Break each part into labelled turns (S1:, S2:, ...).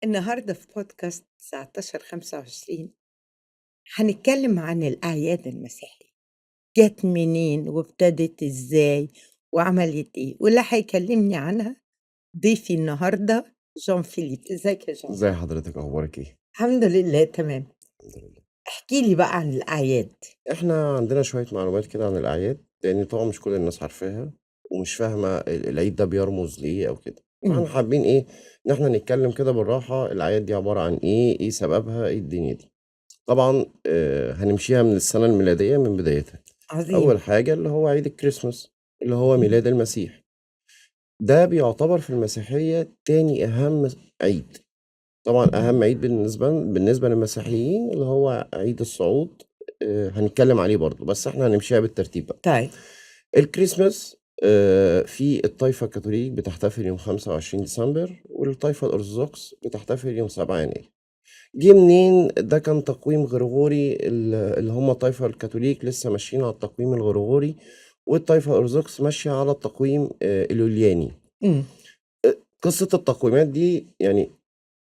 S1: النهاردة في بودكاست 1925 هنتكلم عن الأعياد المسيحية، جت منين وابتدت إزاي وعملت إيه، واللي هيكلمني عنها ضيفي النهاردة جون فيليب. إزيك يا جون؟
S2: ازي حضرتك، اخبارك ايه؟
S1: الحمد لله تمام.
S2: الحمد لله.
S1: احكي لي بقى عن الأعياد.
S2: احنا عندنا شوية معلومات كده عن الاعياد، لان طبعا مش كل الناس عارفاها ومش فاهمة العيد ده بيرمز لايه او كده. فاحنا
S1: إمم،
S2: حابين ايه، ان احنا نتكلم كده بالراحة، الاعياد دي عبارة عن ايه سببها، ايه الدنيا دي. طبعا هنمشيها من السنة الميلادية من بدايتها.
S1: عظيم.
S2: اول حاجة اللي هو عيد الكريسماس، اللي هو ميلاد المسيح. ده بيعتبر في المسيحية تاني اهم عيد. طبعًا أهم عيد بالنسبة للمسيحيين اللي هو عيد الصعود، هنتكلم عليه برضه، بس إحنا هنمشيها بالترتيب بقى.
S1: طيب.
S2: الكريسماس في الطائفة الكاثوليك بتحتفل يوم 25 ديسمبر، والطائفة الأرثوذكس بتحتفل يوم 7 يناير. جه منين؟ ده كان تقويم غريغوري، اللي هم الطائفة الكاثوليك لسه ماشيين على التقويم الغريغوري، والطائفة الأرثوذكس ماشية على التقويم اليولياني.
S1: إمم،
S2: قصة التقويمات دي يعني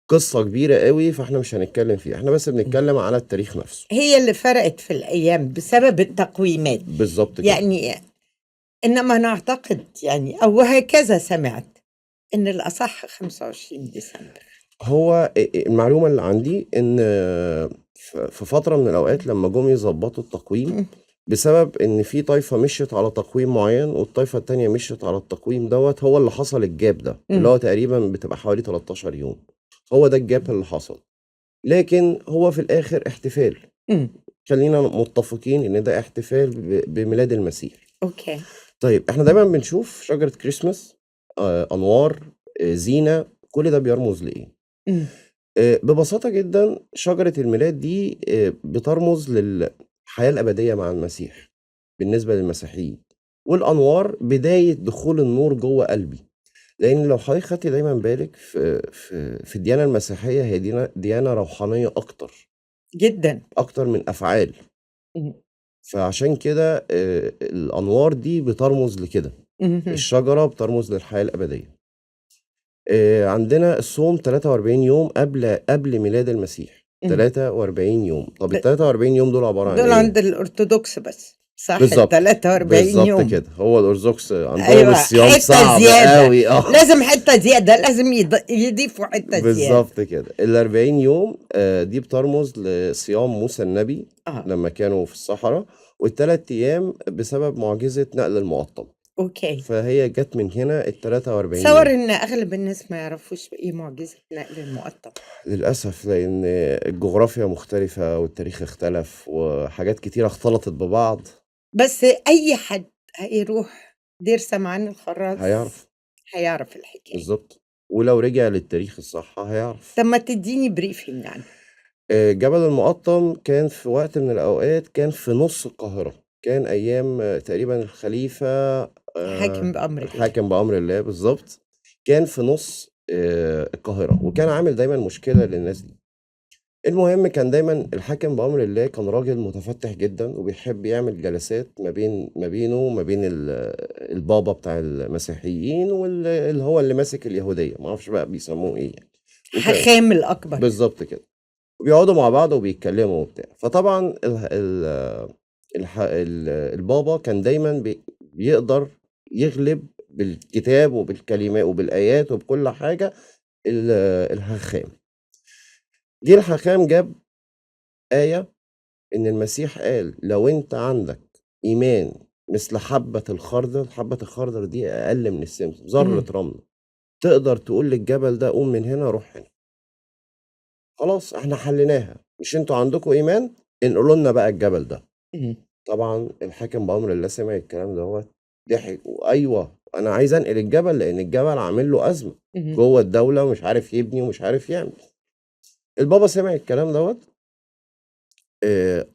S2: قصة كبيرة أوي، فإحنا مش هنتكلم فيها، إحنا بس
S1: إمم.
S2: بنتكلم على التاريخ نفسه.
S1: هي اللي فرقت في الأيام بسبب التقويمات،
S2: بالضبط كده.
S1: يعني إنما نعتقد يعني أو هكذا سمعت إن الأصح 25 ديسمبر.
S2: هو المعلومة اللي عندي إن في فترة من الأوقات لمّا جُم يضبّطوا التقويم،
S1: إمم،
S2: بسبب إن في طايفة مشيت على تقويم معيّن والطايفة التانية مشيت على التقويم دوّة، هو اللي حصل الgap ده، اللي
S1: إمم،
S2: هو تقريبًا بتبقى حوالي 13 يوم. هو ده الgap اللي حصل، لكن هو في الآخر احتفال.
S1: إمم.
S2: خلّينا متفقين إن ده احتفال بميلاد المسيح.
S1: أوكي.
S2: طيب إحنا دايمًا بنشوف شجرة كريسماس، أنوار، زينة، كل ده بيرمز لإيه؟
S1: إمم،
S2: ببساطة جدًا شجرة الميلاد دي بترمز للحياة الأبدية مع المسيح بالنسبة للمسيحيين، والأنوار بداية دخول النور جوّه قلبي، لإن لو حضرتِك خدتِ دايمًا بالِك في الديانة المسيحية، هي ديانة روحانية أكتر،
S1: جدًا.
S2: أكتر من أفعال.
S1: إمم،
S2: فعشان كده الأنوار دي بترمز لكده،
S1: اهم،
S2: الشجرة بترمز للحياة الأبدية. عندنا الصوم 43 يوم قبل ميلاد المسيح،
S1: إمم.
S2: 43 يوم. طب
S1: د
S2: ال43 يوم دول عبارة عن
S1: دول عند
S2: إيه؟
S1: الأرثوذكس بس، صح
S2: بالضبط،
S1: ال43
S2: بالضبط
S1: يوم.
S2: كده. هو الأرثوذكس عندهم
S1: أيوه،
S2: الصيام
S1: حتّة
S2: صعب
S1: زيادة،
S2: أوي
S1: لازم حتّة زيادة، لازم يضيفوا حتّة زيادة.
S2: بالضبط كده. ال40 يوم دي بترمز لصيام موسى النبي
S1: آه،
S2: لمّا كانوا في الصحرا، وال3 أيام بسبب معجزة نقل المُقطّم.
S1: أوكي.
S2: فهي جات من هنا ال43
S1: أتصوّر
S2: يوم.
S1: إن أغلب الناس ما يعرفوش إيه معجزة نقل المُقطّم.
S2: للأسف لإن الجغرافيا مختلفة والتاريخ اختلف وحاجات كتيرة اختلطت ببعض.
S1: بس أي حد هيروح دير سمعان الخراز
S2: هيعرف.
S1: هيعرف الحكاية.
S2: بالضبط. ولو رجع للتاريخ الصح هيعرف.
S1: طب ما تدّيني briefing عنها.
S2: جبل المقطّم كان في وقت من الأوقات كان في نُص القاهرة، كان أيام تقريبًا الخليفة
S1: حاكم بأمر الله.
S2: الحاكم بأمر الله بالضبط، كان في نُص القاهرة، وكان عامل دايمًا مشكلة للناس دي. المهم كان دايمًا الحاكم بأمر الله كان راجل متفتِّح جدًا، وبيحب يعمل جلسات ما بينه وما بين البابا بتاع المسيحيين اللي هو اللي ماسك اليهودية، ما أعرفش بقى بيسموه إيه يعني.
S1: حاخام الأكبر.
S2: بالضبط كده. وبيقعدوا مع بعض وبيتكلموا وبتاع. فطبعًا اله ال الح ال البابا كان دايمًا بيقدر يغلب بالكتاب وبالآيات وبكل حاجة ال الحاخام. جه الحاخام جاب آية إن المسيح قال: "لو أنت عندك إيمان مثل حبة الخردل." حبة الخردل دي أقل من السمسم، ذرة
S1: إمم،
S2: رمل، تقدر تقول للجبل ده قوم من هنا روح هنا. خلاص إحنا حليناها، مش أنتم عندكم إيمان؟ انقلوا لنا بقى الجبل ده.
S1: إمم،
S2: طبعًا الحاكم بأمر الله سمع الكلام دوّة، ضحك وأيوه، أنا عايز أنقل الجبل لإن الجبل عامل له أزمة
S1: اهم،
S2: جوّه الدولة ومش عارف يبني ومش عارف يعمل. البابا سمع الكلام دوّة،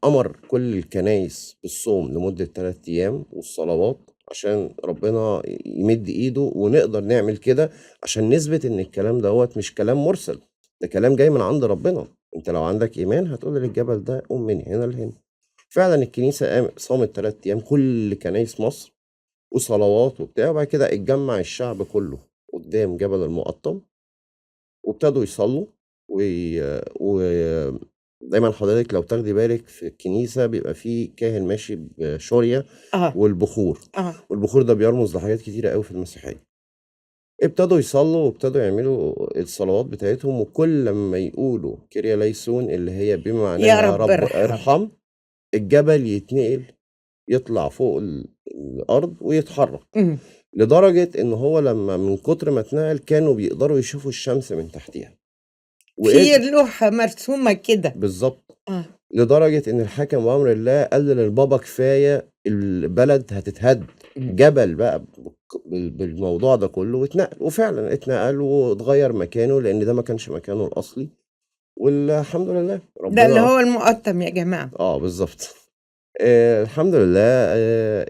S2: أمر كل الكنايس بالصوم لمدة 3 أيام والصلوات عشان ربنا يمد إيده ونقدر نعمل كده، عشان نثبت إن الكلام دوّة مش كلام مُرسل، ده كلام جاي من عند ربنا. أنت لو عندك إيمان هتقول للجبل ده قوم من هنا لهنا. فعلًا الكنيسة صامت 3 أيام كل كنايس مصر وصلوات وبتاع، وبعد كده اتجمّع الشعب كله قدّام جبل المُقطّم وابتدوا يصلّوا. ودايما حضرتك لو تاخدي بالك في الكنيسة بيبقى فيه كاهن ماشي بشورية
S1: آه،
S2: والبخور،
S1: آه،
S2: والبخور ده بيرمز لحاجات كتيرة قوي في المسيحية. ابتدوا يصلّوا وابتدوا يعملوا الصلوات بتاعتهم، وكل لمّا يقولوا كيريا ليسون اللي هي بما
S1: يا
S2: معناها يا
S1: رب
S2: رب
S1: ارحم.
S2: ارحم، الجبل يتنقل يطلع فوق الأرض ويتحرك،
S1: إمم،
S2: لدرجة إن هو لمّا من كتر ما اتنقل كانوا بيقدروا يشوفوا الشمس من تحتيها،
S1: في
S2: وقد
S1: لوحة مرسومة كده.
S2: بالضبط،
S1: آه،
S2: لدرجة إن الحاكم بأمر الله قال للبابا كفاية البلد هتتهد،
S1: إمم،
S2: جبل بقى بالموضوع ده كله واتنقل، وفعلًا اتنقل واتغيّر مكانه لإن ده ما كانش مكانه الأصلي، والحمد لله
S1: ده اللي
S2: ربنا
S1: هو المُقطّم يا جماعة.
S2: بالضبط. الحمد لله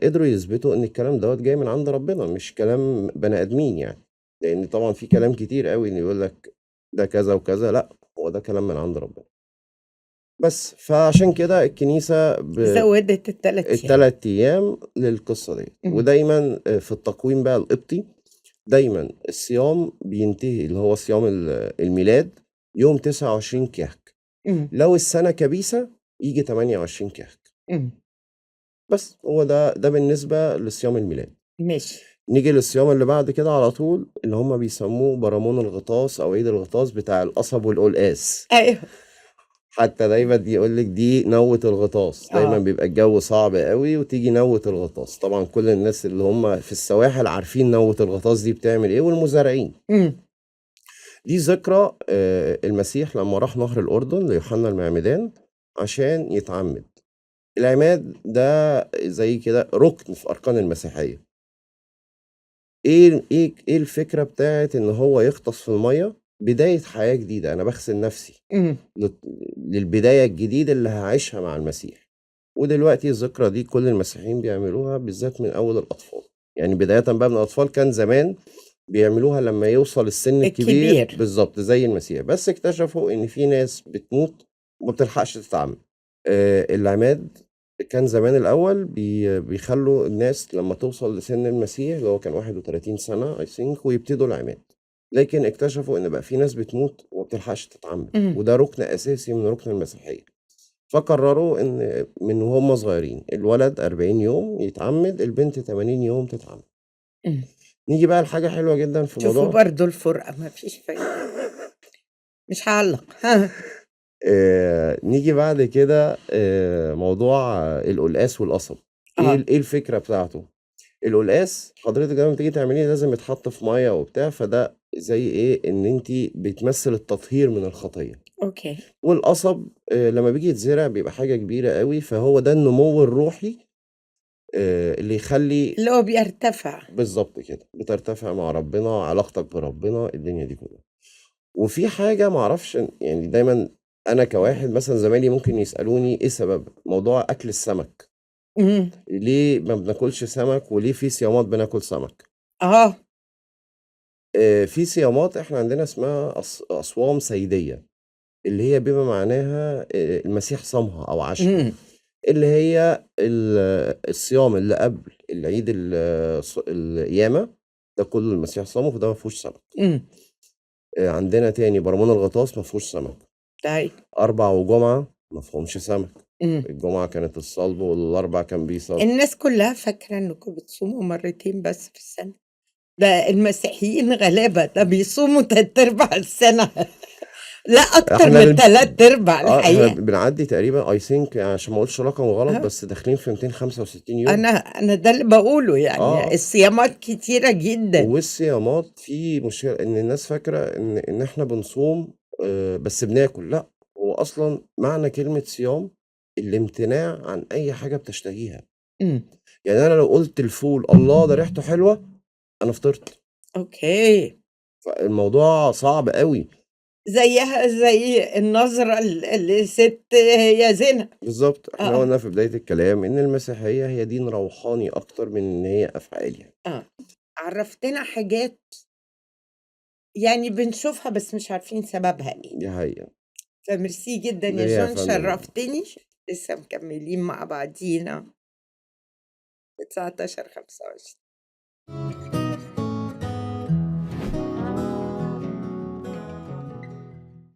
S2: قدروا يثبتوا إن الكلام دوّة جاي من عند ربنا مش كلام بني آدمين يعني، لإن طبعًا في كلام كتير أوي إن يقول لك ده كذا وكذا، لأ، هو ده كلام من عند ربنا. بس، فعشان كده الكنيسة
S1: زوّدت ال3 أيام.
S2: ال3 أيام للقصة ديّة،
S1: إمم،
S2: ودايمًا في التقويم بقى القبطي، دايمًا الصيام بينتهي اللي هو صيام الميلاد يوم 29 كياك،
S1: إمم،
S2: لو السنة كبيسة ييجي 28 كياك،
S1: إمم،
S2: بس هو ده بالنسبة لصيام الميلاد.
S1: ماشي.
S2: نيجي للصيام اللي بعد كده على طول اللي هم بيسموه برامون الغطاس أو عيد الغطاس بتاع القصب والقلقاس.
S1: أيوه،
S2: حتى دايمًا يقول لِك دي نوّة الغطاس، دايمًا
S1: آه،
S2: بيبقى الجو صعب أوي وتيجي نوّة الغطاس، طبعًا كل الناس اللي هم في السواحل عارفين نوّة الغطاس دي بتعمل إيه والمزارعين.
S1: إمم،
S2: دي ذكرى المسيح لمّا راح نهر الأردن ليوحنا المعمدان عشان يتعمّد. العماد ده زي كده رُكن في أركان المسيحية. إيه الفكرة بتاعة إن هو يغطس في المَيّة؟ بداية حياة جديدة، أنا باغسل نفسي.
S1: إمم،
S2: لل للبداية الجديدة اللي هاعيشها مع المسيح، ودلوقتي الذكرى دي كل المسيحيين بيعملوها بالذات من أول الأطفال، يعني بدايةً بقى من الأطفال كان زمان بيعملوها لمّا يوصل السن الكبير
S1: الكبير.
S2: بالضبط زي المسيح، بس اكتشفوا إن في ناس بتموت وما بتلحقش تتعمد. العماد كان زمان الأول بيخلّوا الناس لمّا توصل لسن المسيح اللي هو كان 31 سنة I think ويبتدوا العماد. لكن اكتشفوا إن بقى في ناس بتموت وما بتلحقش تتعمّد،
S1: إمم،
S2: وده رُكن أساسي من رُكن المسيحية، فقرروا إن من وهُم صغيرين الولد 40 يوم يتعمّد، البنت 80 يوم تتعمّد.
S1: إمم.
S2: نيجي بقى لحاجة حلوة جدًا في
S1: شوفوا
S2: موضوع
S1: برضه الفُرقة ما فيش فايدة. مش هاعلّق. ها.
S2: نيجي بعد كده موضوع القلقاس والقصب،
S1: آه،
S2: إيه الفكرة بتاعته؟ القلقاس حضرتِك لمّا تيجي تعمليه لازم يتحط في مَيّة وبتاع، فده زي إيه، إن أنتِ بتمثّل التطهير من الخطية.
S1: أوكي.
S2: والقصب لمّا بييجي يتزرع بيبقى حاجة كبيرة أوي، فهو ده النمو الروحي اللي يخلّي
S1: اللي هو بيرتفع.
S2: بالضبط كده، بترتفع مع ربنا، علاقتك بربنا، الدنيا دي كلّها. وفي حاجة ما أعرفش يعني دايمًا أنا كواحد مثلًا زمايلي ممكن يسألوني إيه سبب موضوع أكل السمك،
S1: إمم،
S2: ليه ما بناكلش سمك وليه في صيامات بناكل سمك؟
S1: آه،
S2: في صيامات إحنا عندنا اسمها أصوام صيدية، اللي هي بما معناها المسيح صامها أو عاشها.
S1: إمم،
S2: اللي هي الصيام اللي قبل العيد القيامة، ده كلّه المسيح صامه، فده ما فيهوش سمك.
S1: إمم،
S2: عندنا تاني برامون الغطاس ما فيهوش سمك،
S1: طيب.
S2: أربع وجمعة ما فيهمش سمك،
S1: إمم.
S2: الجمعة كانت الصلب والأربع كان بيصلب.
S1: الناس كلّها فاكرة إنكم بتصوموا مرّتين بس في السنة. ده المسيحيين غلابة، ده بيصوموا تلات أرباع السنة. لأ أكتر
S2: إحنا
S1: من تلات أرباع
S2: إحنا
S1: الحقيقة.
S2: بنعدّي تقريبًا I think يعني عشان ما أقولش رقم غلط،
S1: آه،
S2: بس داخلين في 265 يوم.
S1: أنا ده اللي باقوله يعني
S2: آه.
S1: الصيامات كتيرة جدًا.
S2: والصيامات في مشكلة إن الناس فاكرة إن إحنا بنصوم بس بناكل، لأ، هو أصلًا معنى كلمة صيام الامتناع عن أي حاجة بتشتهيها،
S1: إمم،
S2: يعني أنا لو قُلت الفول الله ده ريحته حلوة، أنا فطرت،
S1: أوكي.
S2: فالموضوع صعب أوي،
S1: زيّها زي النظرة لست هي زنا.
S2: بالضبط، إحنا
S1: آه،
S2: قُلنا في بداية الكلام إن المسيحية هي دين روحاني أكتر من إن هي أفعال يعني،
S1: آه. عرّفتنا حاجات يعني بنشوفها بس مش عارفين سببها إيه.
S2: دي حقيقة،
S1: فميرسي جدًا يا
S2: ليا يا
S1: جون
S2: فندم
S1: شرّفتني. لسه مكمّلين مع بعضينا 19، 25.